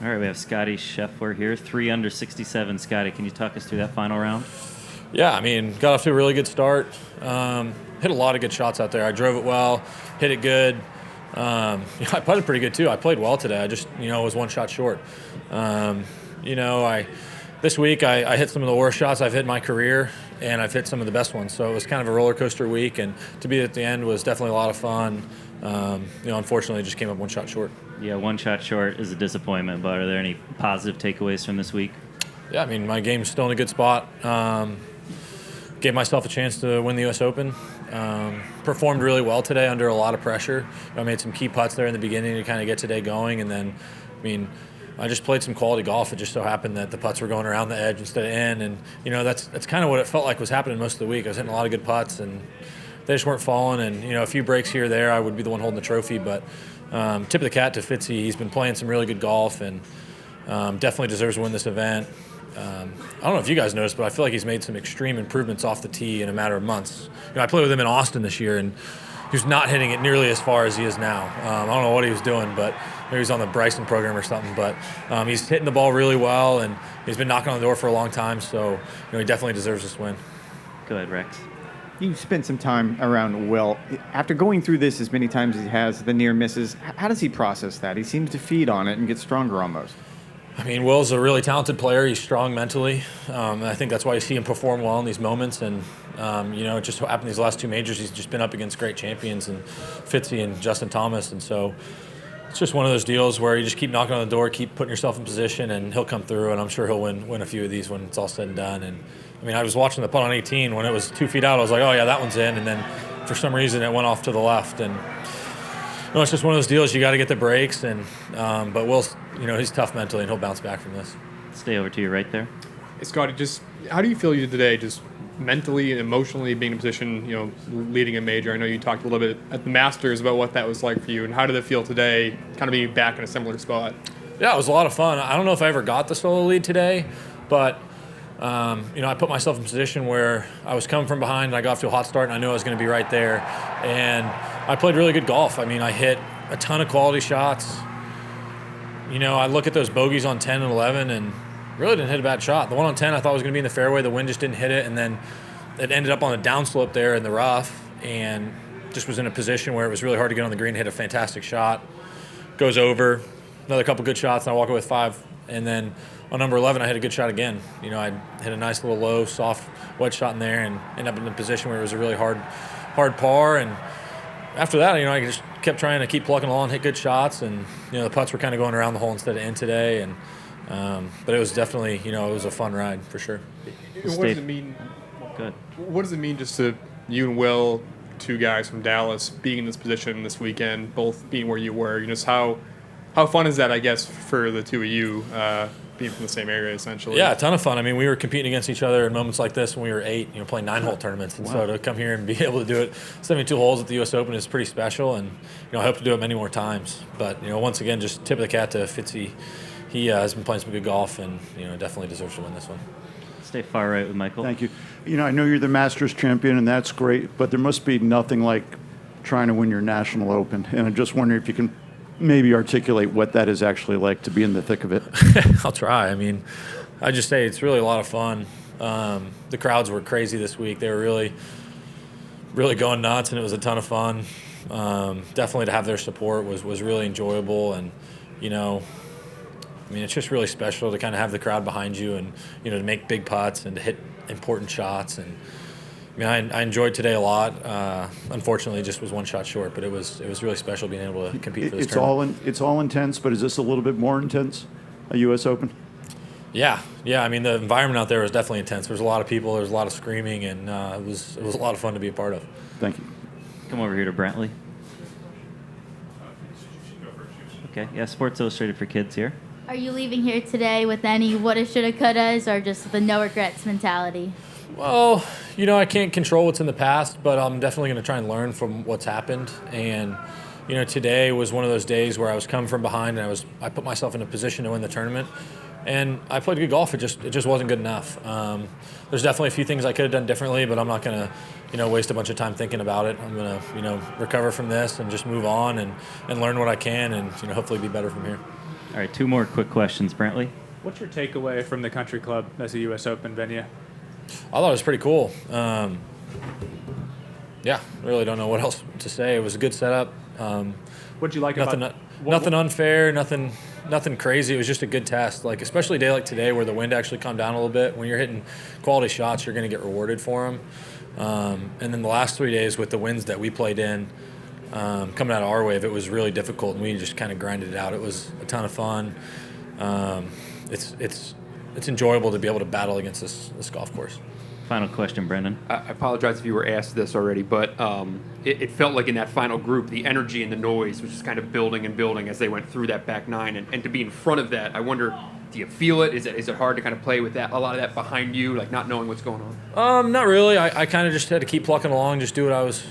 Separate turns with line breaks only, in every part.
All right, we have Scottie Scheffler here, 3 under 67. Scottie, can you talk us through that final round?
Yeah, I mean, got off to a really good start. Hit a lot of good shots out there. I drove it well, hit it good. I putted pretty good too. I played well today. I just, was one shot short. This week I hit some of the worst shots I've hit in my career, and I've hit some of the best ones. So it was kind of a roller coaster week, and to be at the end was definitely a lot of fun. Unfortunately, just came up one shot short.
Yeah, one shot short is a disappointment, but are there any positive takeaways from this week?
Yeah, I mean, my game's still in a good spot. Gave myself a chance to win the U.S. Open. Performed really well today under a lot of pressure. I made some key putts there in the beginning to kind of get today going, and then, I just played some quality golf. It just so happened that the putts were going around the edge instead of in, and that's kind of what it felt like was happening most of the week. I was hitting a lot of good putts, and they just weren't falling. And a few breaks here or there, I would be the one holding the trophy. But tip of the cap to Fitzy. He's been playing some really good golf, and definitely deserves to win this event. I don't know if you guys noticed, but I feel like he's made some extreme improvements off the tee in a matter of months. I played with him in Austin this year, and he was not hitting it nearly as far as he is now. I don't know what he was doing, but maybe he's on the Bryson program or something. But he's hitting the ball really well, and he's been knocking on the door for a long time. So he definitely deserves this win.
Go ahead, Rex.
You spent some time around Will. After going through this as many times as he has, the near misses, how does he process that? He seems to feed on it and get stronger almost.
Will's a really talented player. He's strong mentally. And I think that's why you see him perform well in these moments. And, it just happened these last two majors. He's just been up against great champions, and Fitzy and Justin Thomas. And so it's just one of those deals where you just keep knocking on the door, keep putting yourself in position, and he'll come through. And I'm sure he'll win a few of these when it's all said and done. And, I was watching the putt on 18. When it was 2 feet out, I was like, oh, yeah, that one's in. And then for some reason it went off to the left. And it's just one of those deals. You got to get the breaks, but Will's, he's tough mentally, and he'll bounce back from this.
Stay over to you right there.
Hey, Scottie, just how do you feel you did today, just mentally and emotionally being in a position, leading a major? I know you talked a little bit at the Masters about what that was like for you, and how did it feel today, kind of being back in a similar spot?
Yeah, it was a lot of fun. I don't know if I ever got the solo lead today, but I put myself in a position where I was coming from behind, and I got off to a hot start, and I knew I was going to be right there. And I played really good golf. I hit a ton of quality shots. I look at those bogeys on 10 and 11 and really didn't hit a bad shot. The one on 10 I thought was going to be in the fairway. The wind just didn't hit it, and then it ended up on a downslope there in the rough, and just was in a position where it was really hard to get on the green, hit a fantastic shot. Goes over, another couple good shots, and I walk away with 5. And then on number 11, I hit a good shot again. I hit a nice little low, soft wedge shot in there, and ended up in a position where it was a really hard par. And after that, I just kept trying to keep plugging along, hit good shots, and the putts were kind of going around the hole instead of in today. And but it was definitely, it was a fun ride for sure.
What does it mean?
Good.
What does it mean just to you and Will, two guys from Dallas, being in this position this weekend, both being where you were? Just how fun is that, I guess, for the two of you, being from the same area, essentially?
Yeah, a ton of fun. We were competing against each other in moments like this when we were 8, playing 9-hole tournaments. And so to come here and be able to do it 72 holes at the U.S. Open is pretty special, and I hope to do it many more times. But once again, just tip of the cap to Fitzy. He has been playing some good golf, and definitely deserves to win this one.
Stay far right with Michael.
Thank you. I know you're the Masters champion, and that's great, but there must be nothing like trying to win your National Open. And I'm just wondering if you can maybe articulate what that is actually like to be in the thick of it.
I'll try. I just say it's really a lot of fun. The crowds were crazy this week. They were really, really going nuts, and it was a ton of fun. Definitely to have their support was really enjoyable, and it's just really special to kind of have the crowd behind you, and to make big putts and to hit important shots. And I enjoyed today a lot. Unfortunately, it just was one shot short, but it was really special being able to compete for this tournament.
It's all intense, but is this a little bit more intense, a U.S. Open?
Yeah. The environment out there was definitely intense. There was a lot of people. There was a lot of screaming, and it was a lot of fun to be a part of.
Thank you.
Come over here to Brantley. Okay. Yeah, Sports Illustrated for Kids here.
Are you leaving here today with any woulda, shoulda, couldas, or just the no regrets mentality?
Well, I can't control what's in the past, but I'm definitely going to try and learn from what's happened. And, today was one of those days where I was coming from behind, and I put myself in a position to win the tournament. And I played good golf. It just wasn't good enough. There's definitely a few things I could have done differently, but I'm not going to, waste a bunch of time thinking about it. I'm going to, recover from this and just move on and learn what I can, and, hopefully be better from here.
All right, 2 more quick questions, Brantley.
What's your takeaway from the Country Club as a U.S. Open venue?
I thought it was pretty cool. Yeah, really don't know what else to say. It was a good setup.
What'd you like
Nothing,
about
nothing unfair, nothing crazy. It was just a good test. Like, especially a day like today where the wind actually calmed down a little bit. When you're hitting quality shots, you're going to get rewarded for them. And then the last 3 days with the winds that we played in, coming out of our wave, it was really difficult, and we just kind of grinded it out. It was a ton of fun. It's enjoyable to be able to battle against this golf course.
Final question, Brendan.
I apologize if you were asked this already, but it felt like in that final group, the energy and the noise was just kind of building and building as they went through that back nine. And to be in front of that, I wonder, do you feel it? Is it hard to kind of play with that, a lot of that behind you, like not knowing what's going on?
Not really. I kind of just had to keep plucking along, just do what I was.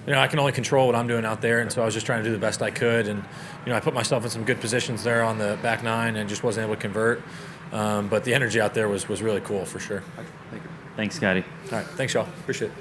I can only control what I'm doing out there, and so I was just trying to do the best I could. And I put myself in some good positions there on the back nine and just wasn't able to convert. But the energy out there was really cool for sure.
Thank you.
Thanks, Scotty.
All right, thanks, y'all. Appreciate it.